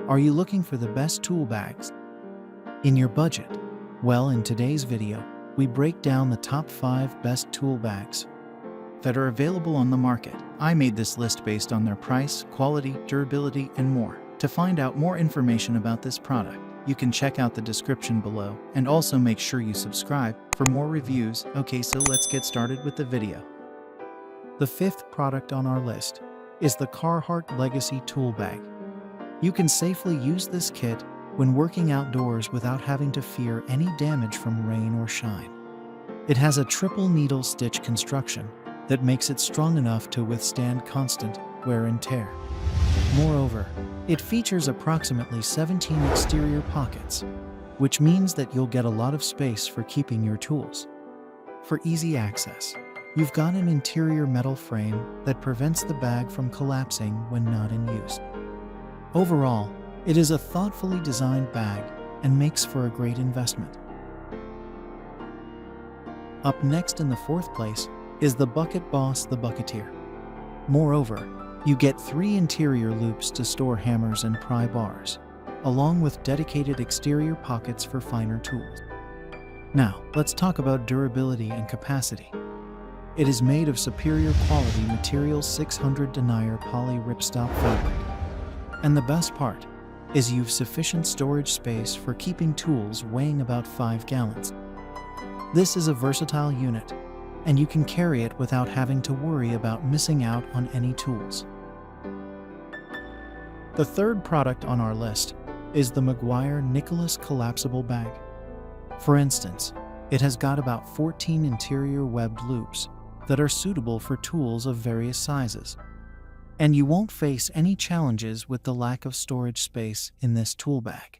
Are you looking for the best tool bags in your budget? Well, in today's video, we break down the top 5 best tool bags that are available on the market. I made this list based on their price, quality, durability, and more. To find out more information about this product, you can check out the description below, and also make sure you subscribe for more reviews. Okay, so let's get started with the video. The 5th product on our list is the Carhartt Legacy Tool Bag. You can safely use this kit when working outdoors without having to fear any damage from rain or shine. It has a triple needle stitch construction that makes it strong enough to withstand constant wear and tear. Moreover, it features approximately 17 exterior pockets, which means that you'll get a lot of space for keeping your tools. For easy access, you've got an interior metal frame that prevents the bag from collapsing when not in use. Overall, it is a thoughtfully designed bag and makes for a great investment. Up next in the 4th place is the Bucket Boss the Bucketeer. Moreover, you get 3 interior loops to store hammers and pry bars, along with dedicated exterior pockets for finer tools. Now, let's talk about durability and capacity. It is made of superior quality material 600 denier poly ripstop fabric. And the best part is you've sufficient storage space for keeping tools weighing about 5 gallons. This is a versatile unit, and you can carry it without having to worry about missing out on any tools. The 3rd product on our list is the McGuire-Nicholas Collapsible Bag. For instance, it has got about 14 interior webbed loops that are suitable for tools of various sizes. And you won't face any challenges with the lack of storage space in this tool bag.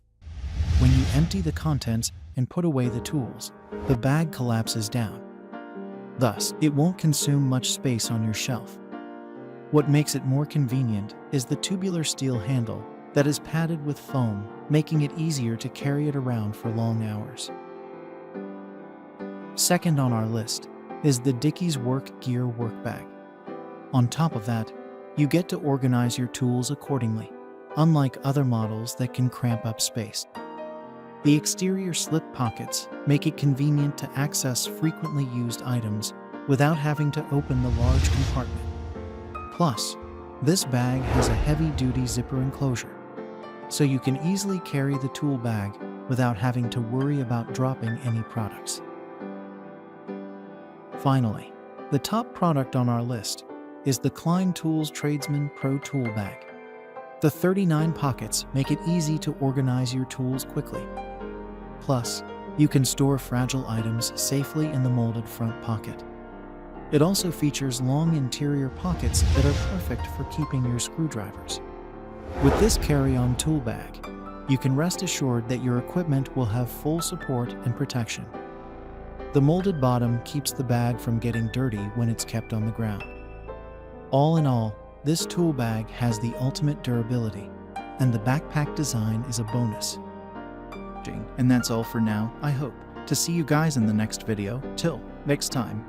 When you empty the contents and put away the tools, the bag collapses down. Thus, it won't consume much space on your shelf. What makes it more convenient is the tubular steel handle that is padded with foam, making it easier to carry it around for long hours. Second on our list is the Dickies Work Gear Work Bag. On top of that, you get to organize your tools accordingly, unlike other models that can cramp up space. The exterior slip pockets make it convenient to access frequently used items without having to open the large compartment. Plus, this bag has a heavy-duty zipper enclosure, so you can easily carry the tool bag without having to worry about dropping any products. Finally, the top product on our list is the Klein Tools Tradesman Pro Tool Bag. The 39 pockets make it easy to organize your tools quickly. Plus, you can store fragile items safely in the molded front pocket. It also features long interior pockets that are perfect for keeping your screwdrivers. With this carry-on tool bag, you can rest assured that your equipment will have full support and protection. The molded bottom keeps the bag from getting dirty when it's kept on the ground. All in all, this tool bag has the ultimate durability, and the backpack design is a bonus. And that's all for now. I hope to see you guys in the next video. Till next time.